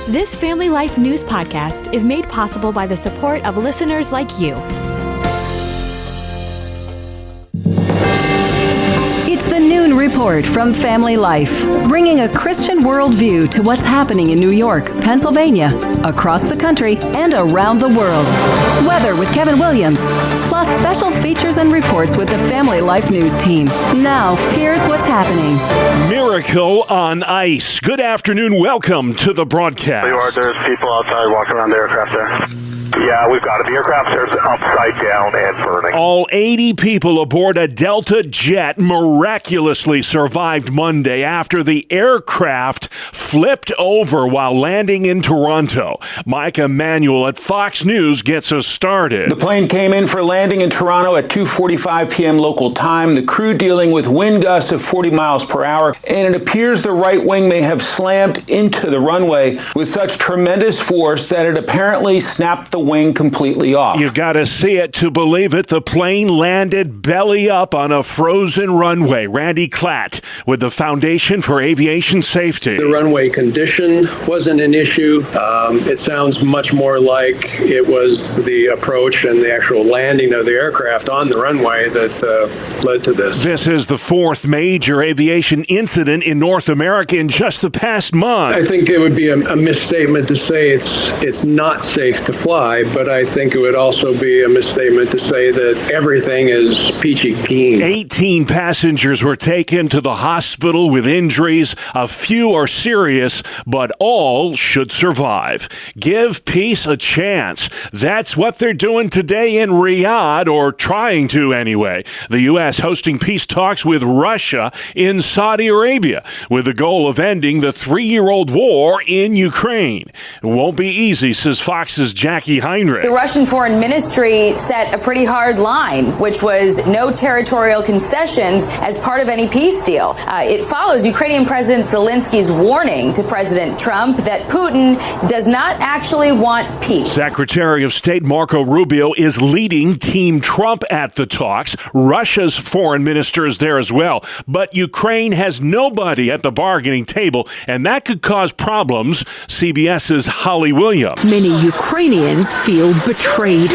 This Family Life News podcast is made possible by the support of listeners like you. It's the Noon Report from Family Life, bringing a Christian worldview to what's happening in New York, Pennsylvania, across the country, and around the world. Weather with Kevin Williams, plus special features and reports with the Family Life News team. Now, here's what's happening. Miracle on Ice. Good afternoon. Welcome to the broadcast. There's people outside walking around the aircraft there. Yeah, we've got it. The aircraft is upside down and burning. All 80 people aboard a Delta jet miraculously survived Monday after the aircraft flipped over while landing in Toronto. Mike Emanuel at Fox News gets us started. The plane came in for landing in Toronto at 2:45 p.m. local time. The crew dealing with wind gusts of 40 miles per hour, and it appears the right wing may have slammed into the runway with such tremendous force that it apparently snapped the wing completely off. You gotta see it to believe it. The plane landed belly up on a frozen runway. Randy Klatt with the Foundation for Aviation Safety. The runway condition wasn't an issue. It sounds much more like it was the approach and the actual landing of the aircraft on the runway that led to this. This is the fourth major aviation incident in North America in just the past month. I think it would be a misstatement to say it's not safe to fly, but I think it would also be a misstatement to say that everything is peachy keen. 18 passengers were taken to the hospital with injuries. A few are serious, but all should survive. Give peace a chance. That's what they're doing today in Riyadh, or trying to anyway. The U.S. hosting peace talks with Russia in Saudi Arabia, with the goal of ending the 3-year-old war in Ukraine. It won't be easy, says Fox's Jackie Heinrich. The Russian Foreign Ministry set a pretty hard line, which was no territorial concessions as part of any peace deal. It follows Ukrainian President Zelensky's warning to President Trump that Putin does not actually want peace. Secretary of State Marco Rubio is leading Team Trump at the talks. Russia's foreign minister is there as well. But Ukraine has nobody at the bargaining table, and that could cause problems. CBS's Holly Williams. Many Ukrainians feel betrayed.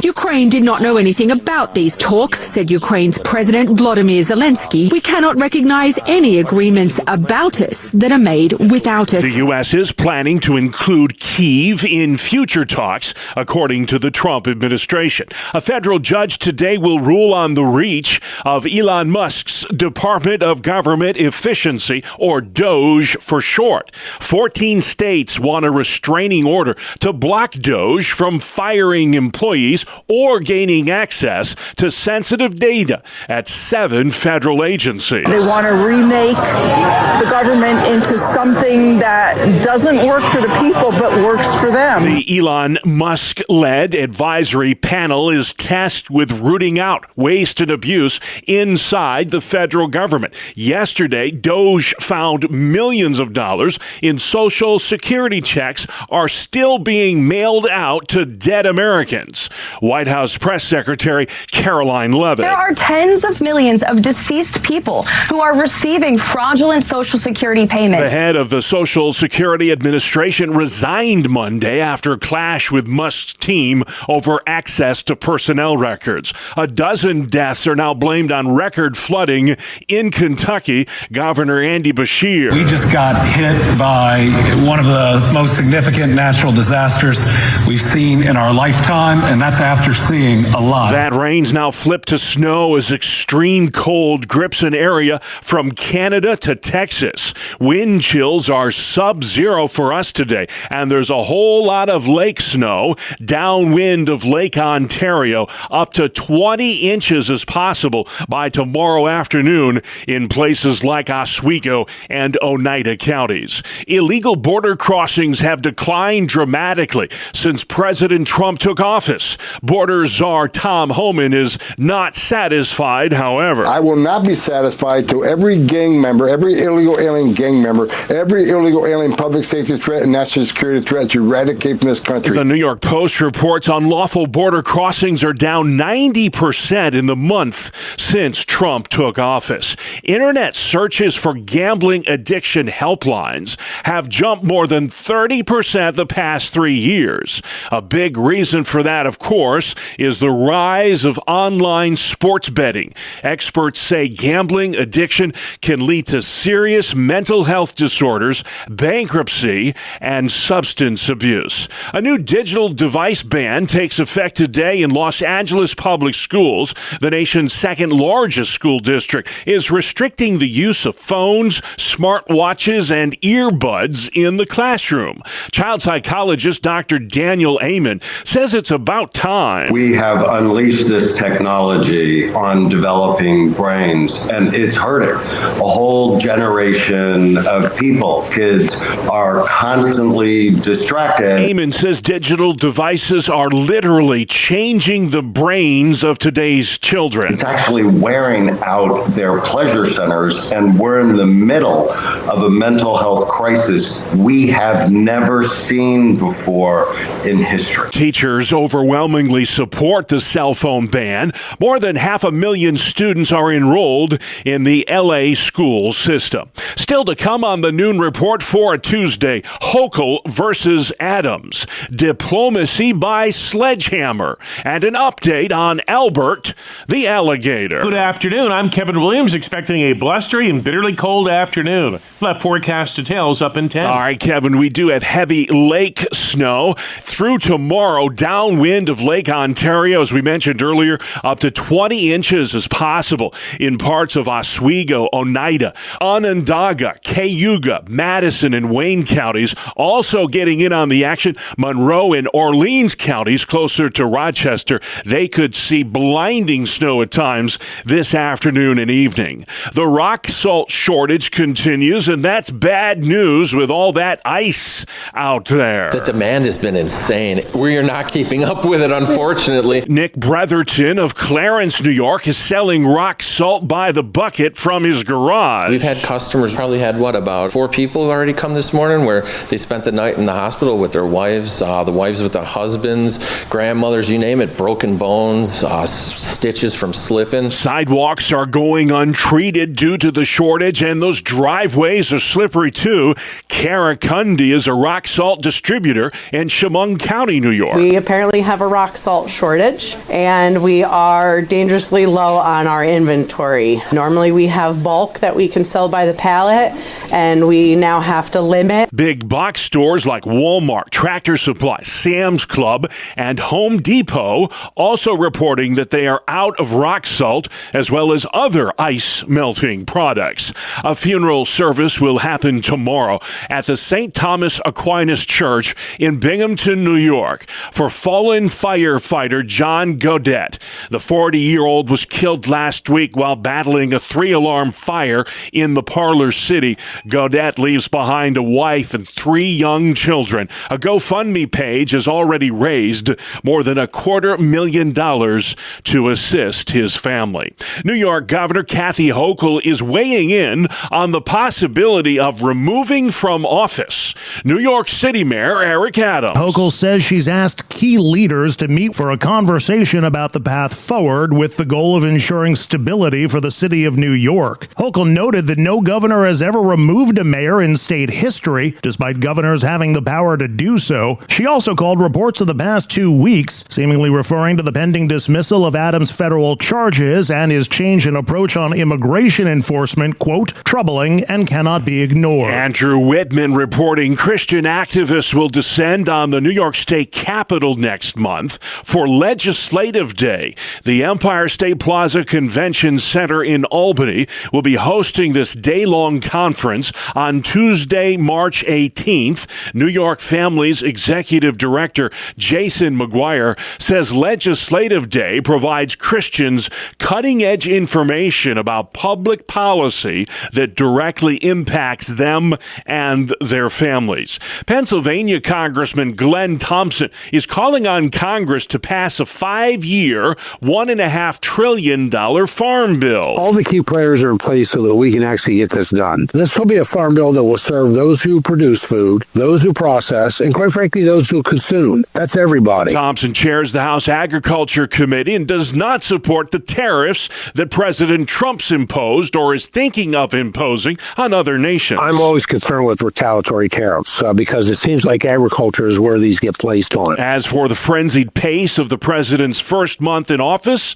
Ukraine did not know anything about these talks, said Ukraine's President Volodymyr Zelensky. We cannot recognize any agreements about us that are made without us. The U.S. is planning to include Kyiv in future talks, according to the Trump administration. A federal judge today will rule on the reach of Elon Musk's Department of Government Efficiency, or DOGE for short. 14 states want a restraining order to block DOGE from firing employees or gaining access to sensitive data at 7 federal agencies. They want to remake the government into something that doesn't work for the people but works for them. The Elon Musk-led advisory panel is tasked with rooting out waste and abuse inside the federal government. Yesterday, DOGE found millions of dollars in Social Security checks are still being mailed out to dead Americans. White House Press Secretary Caroline Leavitt. There are tens of millions of deceased people who are receiving fraudulent Social Security payments. The head of the Social Security Administration resigned Monday after a clash with Musk's team over access to personnel records. A dozen deaths are now blamed on record flooding in Kentucky. Governor Andy Beshear. We just got hit by one of the most significant natural disasters we've seen in our lifetime, and that's after seeing a lot. That rain's now flipped to snow as extreme cold grips an area from Canada to Texas. Wind chills are sub-zero for us today, and there's a whole lot of lake snow downwind of Lake Ontario. Up to 20 inches is possible by tomorrow afternoon in places like Oswego and Oneida counties. Illegal border crossings have declined dramatically dramatically since President Trump took office. Border czar Tom Homan is not satisfied, however. I will not be satisfied till every gang member, every illegal alien gang member, every illegal alien public safety threat and national security threat to eradicate from this country. The New York Post reports unlawful border crossings are down 90% in the month since Trump took office. Internet searches for gambling addiction helplines have jumped more than 30% the past 3 years. A big reason for that, of course, is the rise of online sports betting. Experts say gambling addiction can lead to serious mental health disorders, bankruptcy, and substance abuse. A new digital device ban takes effect today in Los Angeles public schools. The nation's second largest school district is restricting the use of phones, smartwatches, and earbuds in the classroom. Child psychologist Dr. Daniel Amen says it's about time. We have unleashed this technology on developing brains, and it's hurting. A whole generation of people, kids, are constantly distracted. Amen says digital devices are literally changing the brains of today's children. It's actually wearing out their pleasure centers, and we're in the middle of a mental health crisis we have never seen before in history. Teachers overwhelmingly support the cell phone ban. More than 500,000 students are enrolled in the LA school system. Still to come on the Noon Report for a Tuesday, Hochul versus Adams, diplomacy by sledgehammer, and an update on Albert the alligator. Good afternoon. I'm Kevin Williams, expecting a blustery and bitterly cold afternoon. We'll have forecast details up in 10. All right, Kevin, we do have heavy lake snow through tomorrow. Downwind of Lake Ontario, as we mentioned earlier, up to 20 inches is possible in parts of Oswego, Oneida, Onondaga, Cayuga, Madison, and Wayne counties. Also getting in on the action, Monroe and Orleans counties closer to Rochester. They could see blinding snow at times this afternoon and evening. The rock salt shortage continues, and that's bad news with all that ice out there. The demand has been insane. We are not keeping up with it, unfortunately. Nick Bretherton of Clarence, New York, is selling rock salt by the bucket from his garage. We've had customers, probably had, about 4 people already come this morning where they spent the night in the hospital with their wives, the wives with their husbands, grandmothers, you name it, broken bones, stitches from slipping. Sidewalks are going untreated due to the shortage, and those driveways are slippery too. Karakundi is a rock salt distributor in Chemung County, New York. We apparently have a rock salt shortage, and we are dangerously low on our inventory. Normally we have bulk that we can sell by the pallet, and we now have to limit. Big box stores like Walmart, Tractor Supply, Sam's Club, and Home Depot also reporting that they are out of rock salt as well as other ice melting products. A funeral service will happen tomorrow at the St. Thomas Aquinas Church in Binghamton, New York, for fallen firefighter John Godet. The 40-year-old was killed last week while battling a 3-alarm fire in the Parlor City. Godet leaves behind a wife and 3 young children. A GoFundMe page has already raised more than $250,000 to assist his family. New York Governor Kathy Hochul is weighing in on the possibility of removing from office New York City Mayor Eric Adams. Hochul says she's asked key leaders to meet for a conversation about the path forward with the goal of ensuring stability for the city of New York. Hochul noted that no governor has ever removed a mayor in state history, despite governors having the power to do so. She also called reports of the past 2 weeks, seemingly referring to the pending dismissal of Adams' federal charges and his change in approach on immigration enforcement, quote, troubling and cannot be ignored. Andrew Whitman reporting Christian activists will descend on the New York State Capitol next month for Legislative Day. The Empire State Plaza Convention Center in Albany will be hosting this day-long conference on Tuesday, March 18th. New York Family's executive director, Jason McGuire, says Legislative Day provides Christians cutting-edge information about public policy that directly impacts them and their families. Pennsylvania Pennsylvania Congressman Glenn Thompson is calling on Congress to pass a 5-year, $1.5 trillion farm bill. All the key players are in place so that we can actually get this done. This will be a farm bill that will serve those who produce food, those who process, and quite frankly, those who consume. That's everybody. Thompson chairs the House Agriculture Committee and does not support the tariffs that President Trump's imposed or is thinking of imposing on other nations. I'm always concerned with retaliatory tariffs because it seems like agriculture is where these get placed on. As for the frenzied pace of the president's first month in office,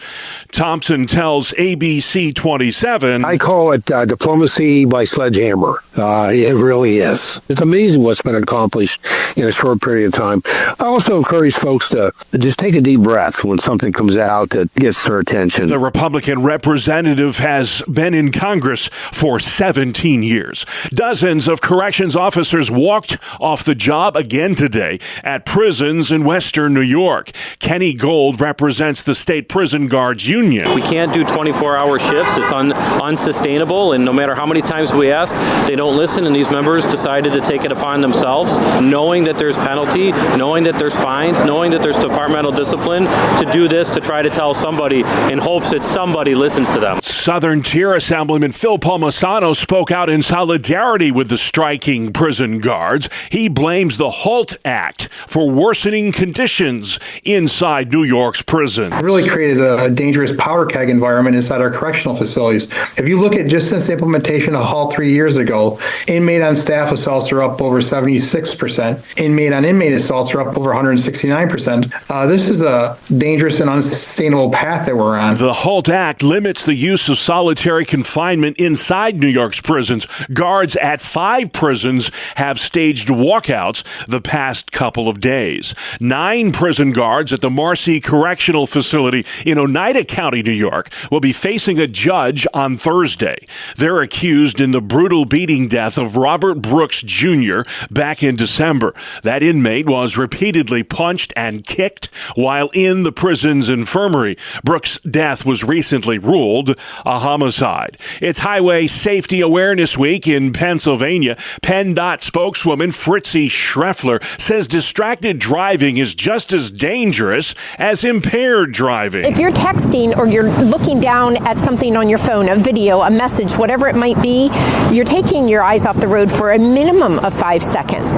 Thompson tells ABC 27, I call it diplomacy by sledgehammer. It really is. It's amazing what's been accomplished in a short period of time. I also encourage folks to just take a deep breath when something comes out that gets their attention. The Republican representative has been in Congress for 17 years. Dozens of corrections officers walked off the job again today at prisons in Western New York. Kenny Gold represents the State Prison Guards Union. We can't do 24-hour shifts. It's unsustainable, and no matter how many times we ask, they don't listen, and these members decided to take it upon themselves, knowing that there's penalty, knowing that there's fines, knowing that there's departmental discipline, to do this to try to tell somebody in hopes that somebody listens to them. Southern Tier Assemblyman Phil Palmisano spoke out in solidarity with the striking prison guards. He blames the HALT Act for worsening conditions inside New York's prison. It really created a dangerous powder keg environment inside our correctional facilities. If you look at just since the implementation of HALT 3 years ago, inmate on staff assaults are up over 76%. Inmate on inmate assaults are up over 169%. This is a dangerous and unsustainable path that we're on. The HALT Act limits the use of solitary confinement inside New York's prisons. Guards at 5 prisons have staged walkouts the past couple of days. 9 prison guards at the Marcy Correctional Facility in Oneida County, New York, will be facing a judge on Thursday. They're accused in the brutal beating death of Robert Brooks Jr. back in December. That inmate was repeatedly punched and kicked while in the prison's infirmary. Brooks' death was recently ruled a homicide. It's Highway Safety Awareness Week in Pennsylvania. PennDOT spokeswoman Fritzy Schreffler says distracted driving is just as dangerous as impaired driving. If you're texting or you're looking down at something on your phone, a video, a message, whatever it might be, you're taking your eyes off the road for a minimum of 5 seconds.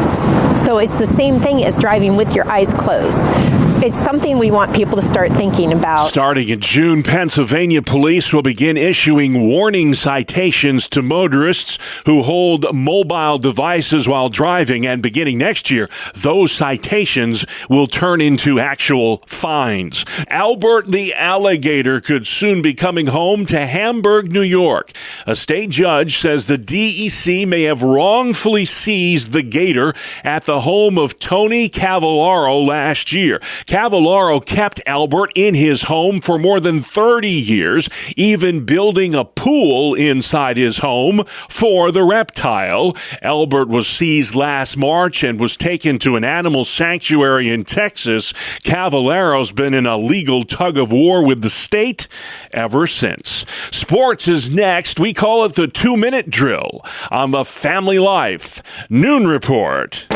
So it's the same thing as driving with your eyes closed. It's something we want people to start thinking about. Starting in June, Pennsylvania police will begin issuing warning citations to motorists who hold mobile devices while driving. And beginning next year, those citations will turn into actual fines. Albert the alligator could soon be coming home to Hamburg, New York. A state judge says the DEC may have wrongfully seized the gator at the home of Tony Cavallaro last year. Cavallaro kept Albert in his home for more than 30 years, even building a pool inside his home for the reptile. Albert was seized last March and was taken to an animal sanctuary in Texas. Cavallaro's been in a legal tug of war with the state ever since. Sports is next. We call it the 2-minute drill on the Family Life Noon Report.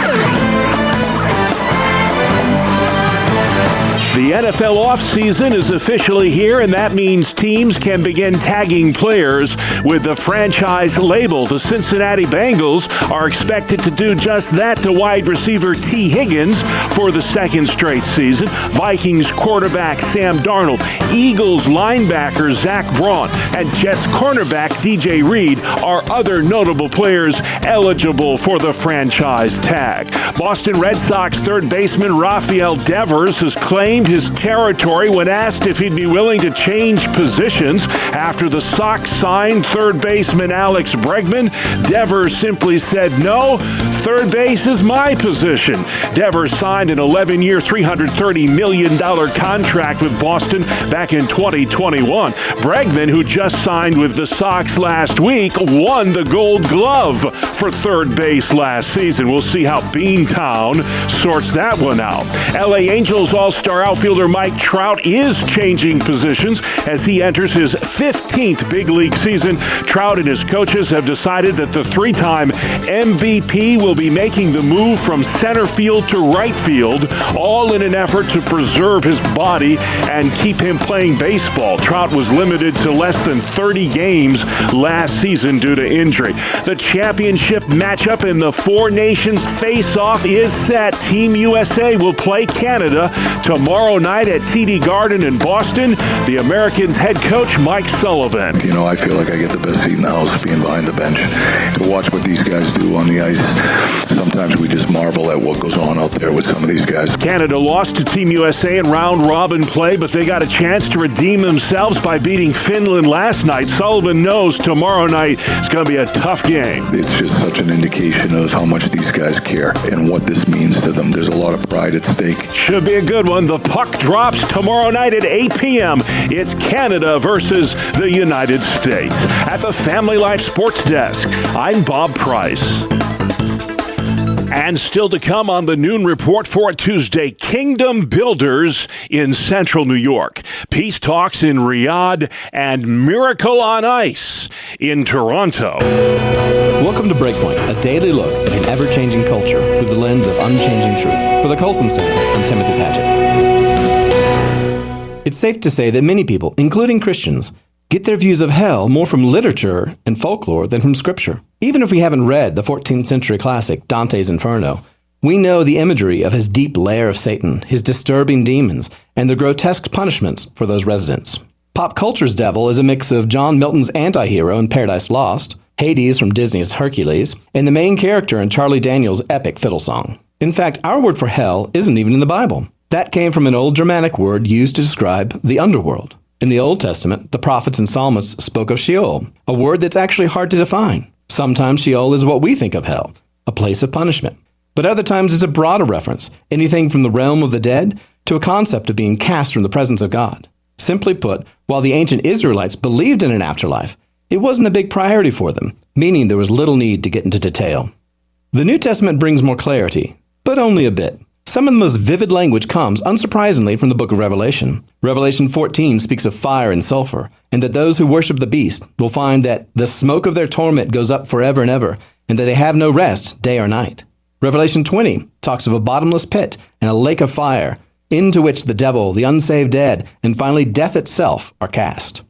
The NFL offseason is officially here, and that means teams can begin tagging players with the franchise label. The Cincinnati Bengals are expected to do just that to wide receiver T. Higgins for the second straight season. Vikings quarterback Sam Darnold, Eagles linebacker Zach Braun, and Jets cornerback DJ Reed are other notable players eligible for the franchise tag. Boston Red Sox third baseman Rafael Devers has claimed his territory when asked if he'd be willing to change positions after the Sox signed third baseman Alex Bregman. Devers simply said, "No, third base is my position." Devers signed an 11-year, $330 million contract with Boston back in 2021. Bregman, who just signed with the Sox last week, won the Gold Glove for third base last season. We'll see how Beantown sorts that one out. LA Angels All-Star outfielder outfielder Mike Trout is changing positions as he enters his 15th big league season. Trout and his coaches have decided that the three-time MVP will be making the move from center field to right field, all in an effort to preserve his body and keep him playing baseball. Trout was limited to less than 30 games last season due to injury. The championship matchup in the Four Nations face-off is set. Team USA will play Canada tomorrow night at TD Garden in Boston. The Americans' head coach, Mike Sullivan. You know, I feel like I get the best seat in the house being behind the bench. To watch what these guys do on the ice, sometimes we just marvel at what goes on out there with some of these guys. Canada lost to Team USA in round-robin play, but they got a chance to redeem themselves by beating Finland last night. Sullivan knows tomorrow night is going to be a tough game. It's just such an indication of how much these guys care and what this means to them. There's a lot of pride at stake. Should be a good one. The puck drops tomorrow night at 8 p.m. It's Canada versus the United States. At the Family Life Sports Desk, I'm Bob Price. And still to come on the Noon Report for Tuesday, Kingdom Builders in central New York, peace talks in Riyadh, and Miracle on Ice in Toronto. Welcome to Breakpoint, a daily look at an ever-changing culture with the lens of unchanging truth. For the Colson Center, I'm Timothy Paget. It's safe to say that many people, including Christians, get their views of hell more from literature and folklore than from Scripture. Even if we haven't read the 14th century classic Dante's Inferno, we know the imagery of his deep lair of Satan, his disturbing demons, and the grotesque punishments for those residents. Pop culture's devil is a mix of John Milton's anti-hero in Paradise Lost, Hades from Disney's Hercules, and the main character in Charlie Daniels' epic fiddle song. In fact, our word for hell isn't even in the Bible. That came from an old Germanic word used to describe the underworld. In the Old Testament, the prophets and psalmists spoke of Sheol, a word that's actually hard to define. Sometimes Sheol is what we think of hell, a place of punishment. But other times it's a broader reference, anything from the realm of the dead to a concept of being cast from the presence of God. Simply put, while the ancient Israelites believed in an afterlife, it wasn't a big priority for them, meaning there was little need to get into detail. The New Testament brings more clarity, but only a bit. Some of the most vivid language comes, unsurprisingly, from the book of Revelation. Revelation 14 speaks of fire and sulfur, and that those who worship the beast will find that the smoke of their torment goes up forever and ever, and that they have no rest day or night. Revelation 20 talks of a bottomless pit and a lake of fire, into which the devil, the unsaved dead, and finally death itself are cast.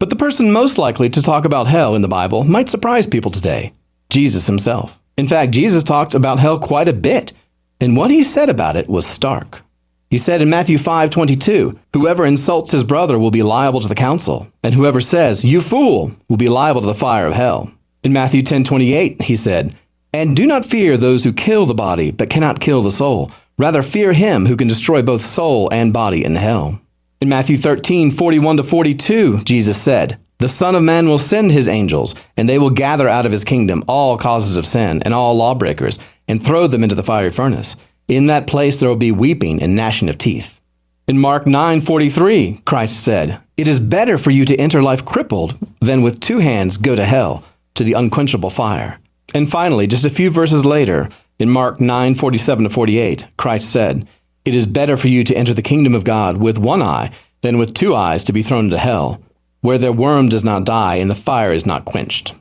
But the person most likely to talk about hell in the Bible might surprise people today: Jesus himself. In fact, Jesus talked about hell quite a bit, and what he said about it was stark. He said in Matthew 5:22, "Whoever insults his brother will be liable to the council, and whoever says, 'You fool,' will be liable to the fire of hell." In Matthew 10:28, he said, "And do not fear those who kill the body, but cannot kill the soul. Rather fear him who can destroy both soul and body in hell." In Matthew 13:41-42, Jesus said, "The Son of Man will send his angels, and they will gather out of his kingdom all causes of sin and all lawbreakers, and throw them into the fiery furnace. In that place there will be weeping and gnashing of teeth." In Mark 9:43, Christ said, "It is better for you to enter life crippled than with two hands go to hell, to the unquenchable fire." And finally, just a few verses later, in Mark 9:47-48, Christ said, "It is better for you to enter the kingdom of God with one eye than with two eyes to be thrown into hell, where their worm does not die and the fire is not quenched."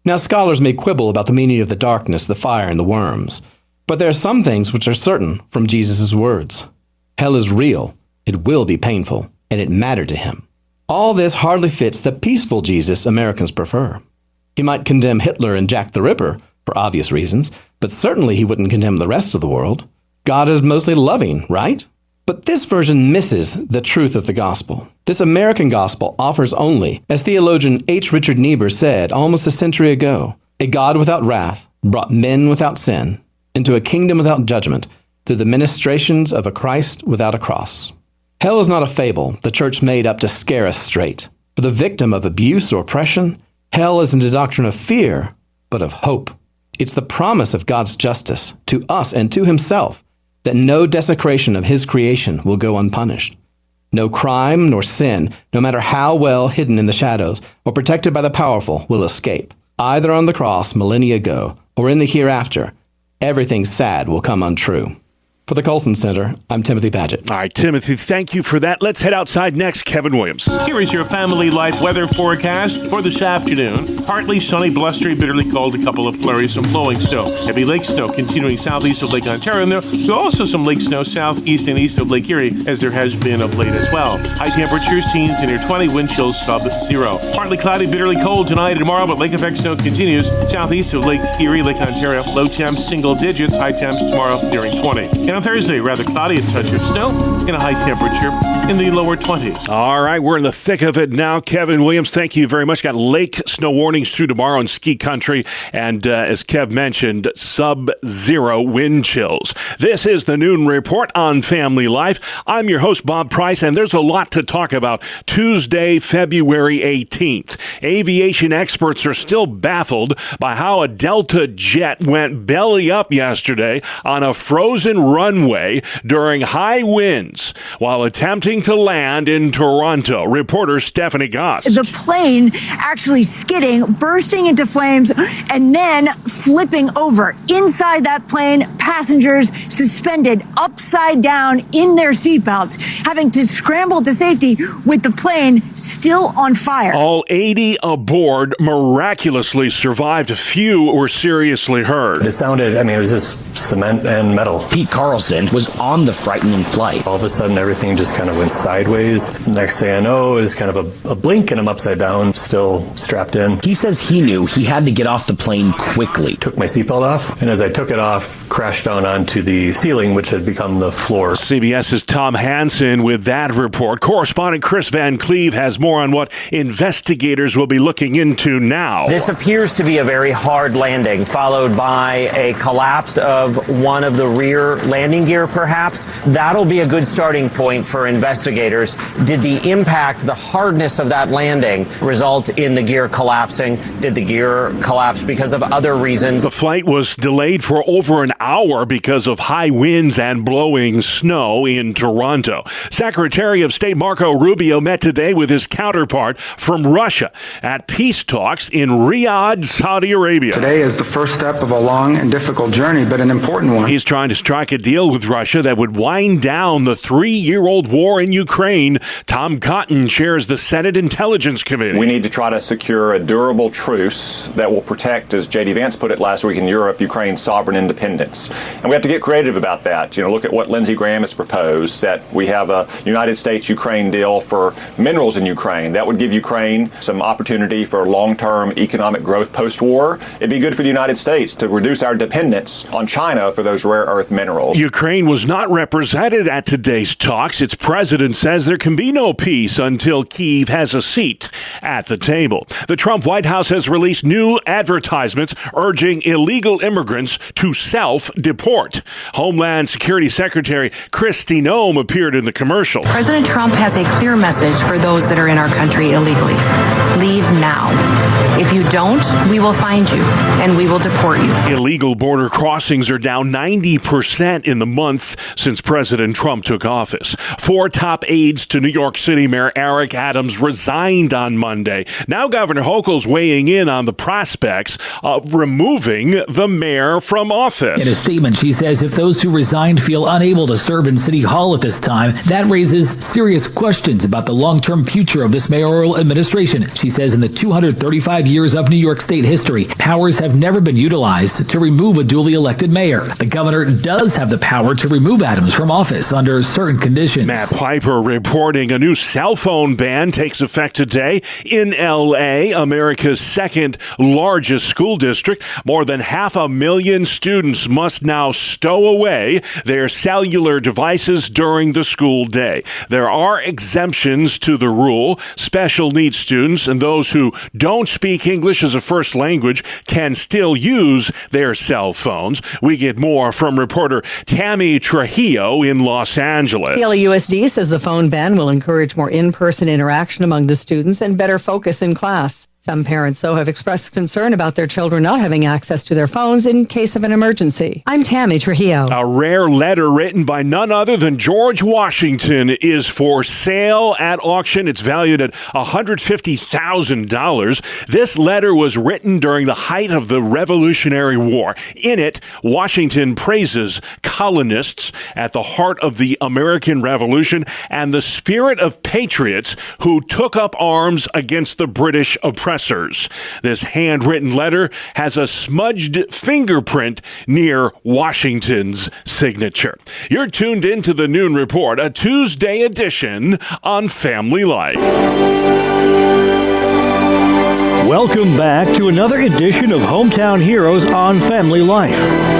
Now, scholars may quibble about the meaning of the darkness, the fire, and the worms, but there are some things which are certain from Jesus' words. Hell is real, it will be painful, and it mattered to him. All this hardly fits the peaceful Jesus Americans prefer. He might condemn Hitler and Jack the Ripper, for obvious reasons, but certainly he wouldn't condemn the rest of the world. God is mostly loving, right? But this version misses the truth of the gospel. This American gospel offers only, as theologian H. Richard Niebuhr said almost a century ago, a God without wrath brought men without sin into a kingdom without judgment through the ministrations of a Christ without a cross. Hell is not a fable the church made up to scare us straight. For the victim of abuse or oppression, hell isn't a doctrine of fear, but of hope. It's the promise of God's justice to us and to himself, that no desecration of his creation will go unpunished. No crime nor sin, no matter how well hidden in the shadows or protected by the powerful, will escape. Either on the cross millennia ago or in the hereafter, everything sad will come untrue. For the Colson Center, I'm Timothy Paget. All right, Timothy, thank you for that. Let's head outside next. Kevin Williams. Here is your family life weather forecast for this afternoon. Partly sunny, blustery, bitterly cold, a couple of flurries, some blowing snow. Heavy lake snow continuing southeast of Lake Ontario, and there's also some lake snow southeast and east of Lake Erie, as there has been of late as well. High temperatures, teens near 20, wind chills sub-zero. Partly cloudy, bitterly cold tonight and tomorrow, but lake effect snow continues southeast of Lake Erie, Lake Ontario. Low temps, single digits, high temps tomorrow nearing 20. And on Thursday, rather cloudy, a touch of snow, and a high temperature in the lower 20s. All right, we're in the thick of it now. Kevin Williams, thank you very much. Got lake snow warnings through tomorrow in ski country, and as Kev mentioned, sub-zero wind chills. This is the Noon Report on Family Life. I'm your host, Bob Price, and there's a lot to talk about. Tuesday, February 18th. Aviation experts are still baffled by how a Delta jet went belly up yesterday on a frozen runway during high winds while attempting to land in Toronto. Reporter Stephanie Goss. The plane actually skidding, bursting into flames, and then flipping over. Inside that plane, passengers suspended upside down in their seatbelts, having to scramble to safety with the plane still on fire. All 80 aboard miraculously survived. Few were seriously hurt. It sounded, it was just cement and metal. Pete Carlson was on the frightening flight. All of a sudden, everything just kind of went sideways. Next thing I know is kind of a blink and I'm upside down, still strapped in. He says he knew he had to get off the plane quickly. Took my seatbelt off, and as I took it off, crashed down onto the ceiling, which had become the floor. CBS's Tom Hansen with that report. Correspondent Chris Van Cleve has more on what investigators will be looking into now. This appears to be a very hard landing, followed by a collapse of one of the rear landing gear, perhaps. That'll be a good starting point for investigators. Did the impact, the hardness of that landing, result in the gear collapsing? Did the gear collapse because of other reasons? The flight was delayed for over an hour because of high winds and blowing snow in Toronto. Secretary of State Marco Rubio met today with his counterpart from Russia at peace talks in Riyadh, Saudi Arabia. Today is the first step of a long and difficult journey, but an important one. He's trying to strike a deal with Russia that would wind down the 3-year-old war in Ukraine. Tom Cotton chairs the Senate Intelligence Committee. We need to try to secure a durable truce that will protect, as J.D. Vance put it last week in Europe, Ukraine's sovereign independence. And we have to get creative about that. Look at what Lindsey Graham has proposed, that we have a United States-Ukraine deal for minerals in Ukraine. That would give Ukraine some opportunity for long-term economic growth post-war. It'd be good for the United States to reduce our dependence on China for those rare earth minerals. Ukraine was not represented at today's talks. Its president says there can be no peace until Kyiv has a seat at the table. The Trump White House has released new advertisements urging illegal immigrants to self-deport. Homeland Security Secretary Kristi Noem appeared in the commercial. President Trump has a clear message for those that are in our country illegally. Leave now. If you don't, we will find you and we will deport you. Illegal border crossings are down 90% in the month since President Trump took office. 4 top aides to New York City Mayor Eric Adams resigned on Monday. Now Governor Hochul's weighing in on the prospects of removing the mayor from office. In a statement, she says if those who resigned feel unable to serve in City Hall at this time, that raises serious questions about the long-term future of this mayoral administration. She says in the 235 years of New York State history, powers have never been utilized to remove a duly elected mayor. The governor does have the power to remove Adams from office under certain conditions. Matt Piper reporting a new cell phone ban takes effect today in L.A., America's second largest school district. More than 500,000 students must now stow away their cellular devices during the school day. There are exemptions to the rule. Special needs students and those who don't speak English as a first language can still use their cell phones. We get more from reporter Tammy Trujillo in Los Angeles. The LAUSD says the phone ban will encourage more in-person interaction among the students and better focus in class. Some parents, though, have expressed concern about their children not having access to their phones in case of an emergency. I'm Tammy Trujillo. A rare letter written by none other than George Washington is for sale at auction. It's valued at $150,000. This letter was written during the height of the Revolutionary War. In it, Washington praises colonists at the heart of the American Revolution and the spirit of patriots who took up arms against the British oppressors. This handwritten letter has a smudged fingerprint near Washington's signature. You're tuned into the Noon Report, a Tuesday edition on Family Life. Welcome back to another edition of Hometown Heroes on Family Life.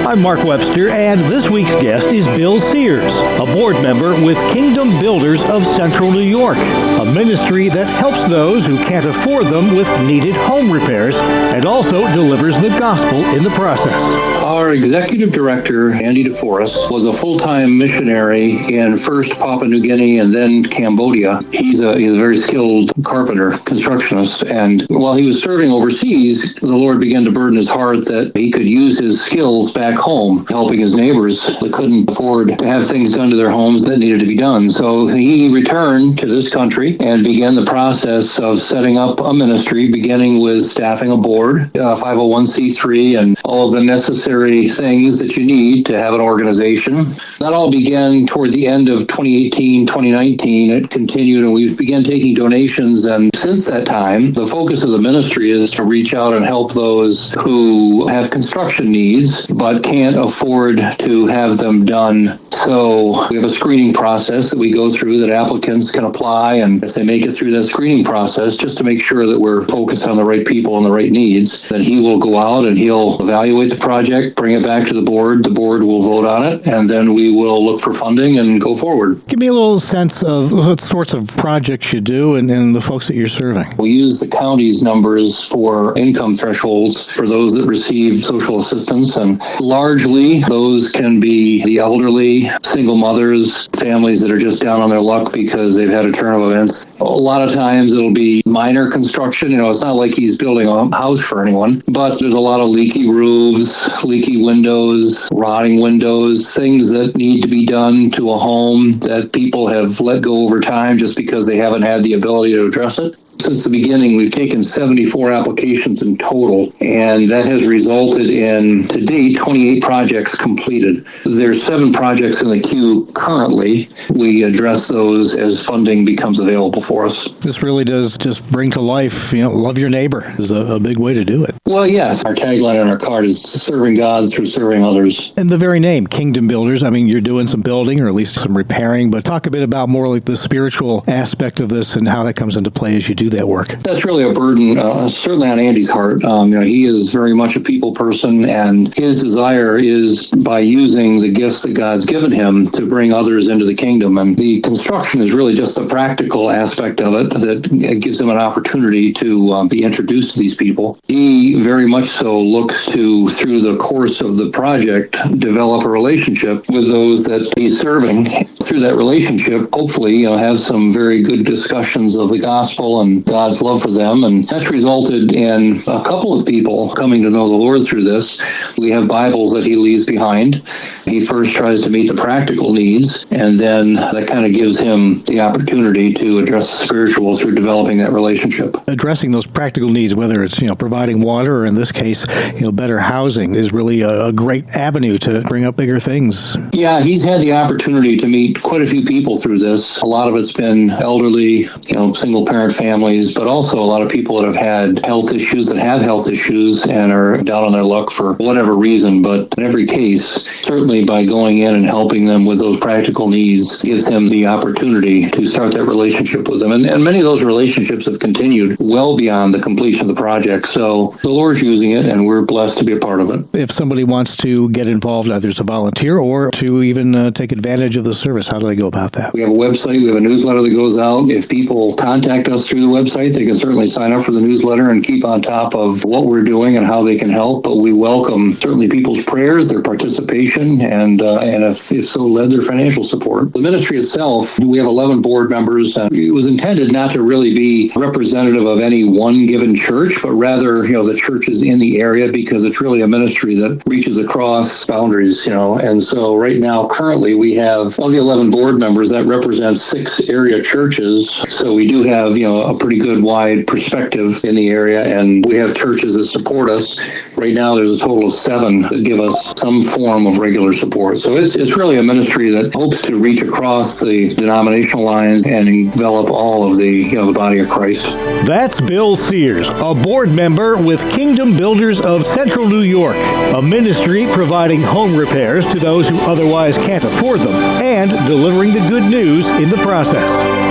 I'm Mark Webster, and this week's guest is Bill Sears, a board member with Kingdom Builders of Central New York, a ministry that helps those who can't afford them with needed home repairs and also delivers the gospel in the process. Our executive director, Andy DeForest, was a full-time missionary in first Papua New Guinea and then Cambodia. He's a very skilled carpenter, constructionist, and while he was serving overseas, the Lord began to burden his heart that he could use his skills back home, helping his neighbors that couldn't afford to have things done to their homes that needed to be done. So he returned to this country and began the process of setting up a ministry, beginning with staffing a board, 501c3, and all of the necessary things that you need to have an organization. That all began toward the end of 2018, 2019. It continued, and we began taking donations, and since that time, the focus of the ministry is to reach out and help those who have construction needs but can't afford to have them done. So we have a screening process that we go through that applicants can apply, and if they make it through that screening process, just to make sure that we're focused on the right people and the right needs, then he will go out and he'll evaluate the project, bring it back to the board will vote on it, and then we will look for funding and go forward. Give me a little sense of what sorts of projects you do and the folks that you're serving. We use the county's numbers for income thresholds for those that receive social assistance, and largely those can be the elderly, single mothers, families that are just down on their luck because they've had a turn of events. A lot of times it'll be minor construction. It's not like he's building a house for anyone, but there's a lot of leaky roofs, leaky windows, rotting windows, things that need to be done to a home that people have let go over time just because they haven't had the ability to address it. Since the beginning, we've taken 74 applications in total, and that has resulted in, to date, 28 projects completed. There's 7 projects in the queue currently. We address those as funding becomes available for us. This really does just bring to life, love your neighbor is a big way to do it. Well, yes. Our tagline on our card is serving God through serving others. And the very name, Kingdom Builders, you're doing some building or at least some repairing, but talk a bit about more like the spiritual aspect of this and how that comes into play as you do that work. That's really a burden, certainly on Andy's heart. He is very much a people person, and his desire is by using the gifts that God's given him to bring others into the kingdom. And the construction is really just the practical aspect of it that gives him an opportunity to be introduced to these people. He very much so looks to, through the course of the project, develop a relationship with those that he's serving. Through that relationship, hopefully, have some very good discussions of the gospel and God's love for them, and that's resulted in a couple of people coming to know the Lord through this. We have Bibles that he leaves behind. He first tries to meet the practical needs, and then that kind of gives him the opportunity to address the spiritual through developing that relationship. Addressing those practical needs, whether it's providing water or in this case better housing, is really a great avenue to bring up bigger things. Yeah, he's had the opportunity to meet quite a few people through this. A lot of it's been elderly, single parent families, but also a lot of people that have had health issues, and are down on their luck for whatever reason. But in every case, certainly by going in and helping them with those practical needs gives him the opportunity to start that relationship with them. And many of those relationships have continued well beyond the completion of the project. So the Lord's using it, and we're blessed to be a part of it. If somebody wants to get involved, either as a volunteer or to even take advantage of the service, how do they go about that? We have a website. We have a newsletter that goes out. If people contact us through the website, they can certainly sign up for the newsletter and keep on top of what we're doing and how they can help. But we welcome certainly people's prayers, their participation. and if so, led their financial support. The ministry itself, we have 11 board members, and it was intended not to really be representative of any one given church, but rather, the churches in the area, because it's really a ministry that reaches across boundaries, and so right now, currently, we have, of the 11 board members, that represents 6 area churches, so we do have, a pretty good wide perspective in the area, and we have churches that support us. Right now, there's a total of 7 that give us some form of regular support, so it's really a ministry that hopes to reach across the denominational lines and envelop all of the, the body of Christ. That's Bill Sears, a board member with Kingdom Builders of Central New York, a ministry providing home repairs to those who otherwise can't afford them and delivering the good news in the process.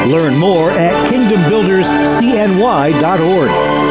Learn more at kingdombuilderscny.org.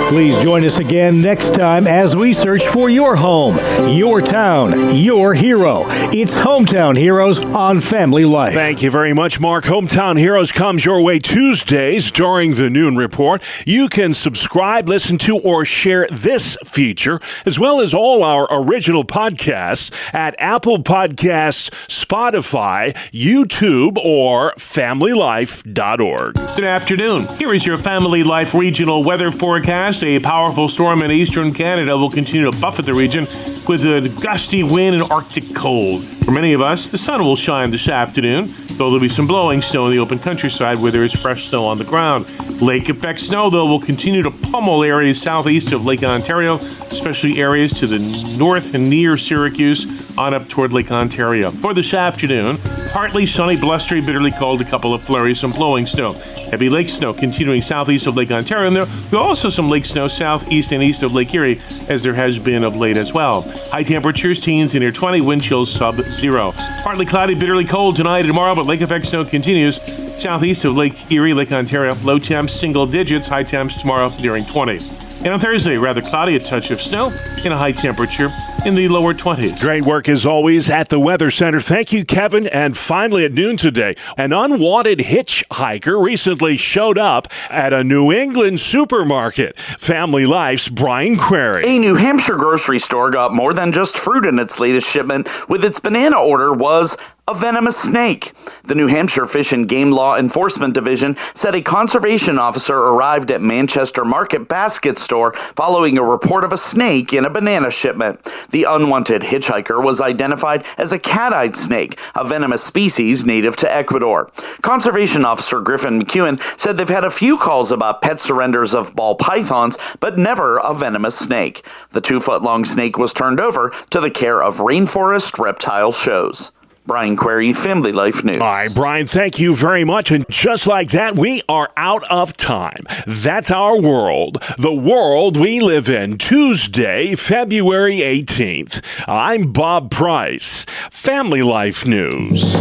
Please join us again next time as we search for your home, your town, your hero. It's Hometown Heroes on Family Life. Thank you very much, Mark. Hometown Heroes comes your way Tuesdays during the Noon Report. You can subscribe, listen to, or share this feature, as well as all our original podcasts at Apple Podcasts, Spotify, YouTube, or FamilyLife.org. Good afternoon. Here is your Family Life regional weather forecast. A powerful storm in eastern Canada will continue to buffet the region with a gusty wind and Arctic cold. For many of us, the sun will shine this afternoon, though there'll be some blowing snow in the open countryside where there is fresh snow on the ground. Lake effect snow, though, will continue to pummel areas southeast of Lake Ontario, especially areas to the north and near Syracuse on up toward Lake Ontario. For this afternoon, partly sunny, blustery, bitterly cold, a couple of flurries, some blowing snow. Heavy lake snow continuing southeast of Lake Ontario, and there will also some lake snow southeast and east of Lake Erie, as there has been of late as well. High temperatures, teens in near 20, wind chills sub-zero. Partly cloudy, bitterly cold tonight and tomorrow, but lake effect snow continues southeast of Lake Erie, Lake Ontario. Low temps, single digits, high temps tomorrow nearing 20. And on Thursday, rather cloudy, a touch of snow, and a high temperature in the lower 20s. Great work as always at the Weather Center. Thank you, Kevin. And finally at noon today, an unwanted hitchhiker recently showed up at a New England supermarket. Family Life's Brian Query. A New Hampshire grocery store got more than just fruit in its latest shipment. With its banana order was a venomous snake. The New Hampshire Fish and Game Law Enforcement Division said a conservation officer arrived at Manchester Market Basket Store following a report of a snake in a banana shipment. The unwanted hitchhiker was identified as a cat-eyed snake, a venomous species native to Ecuador. Conservation Officer Griffin McEwen said they've had a few calls about pet surrenders of ball pythons, but never a venomous snake. The 2-foot-long snake was turned over to the care of Rainforest Reptile Shows. Brian Query, Family Life News. All right, Brian, thank you very much. And just like that, we are out of time. That's our world, the world we live in. Tuesday, February 18th. I'm Bob Price, Family Life News.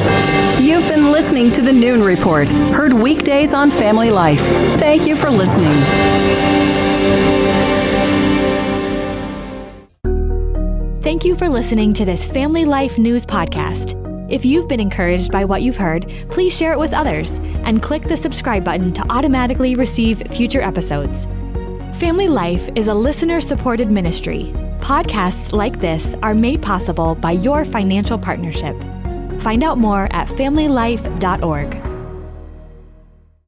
You've been listening to the Noon Report, heard weekdays on Family Life. Thank you for listening. Thank you for listening to this Family Life News podcast. If you've been encouraged by what you've heard, please share it with others and click the subscribe button to automatically receive future episodes. Family Life is a listener-supported ministry. Podcasts like this are made possible by your financial partnership. Find out more at familylife.org.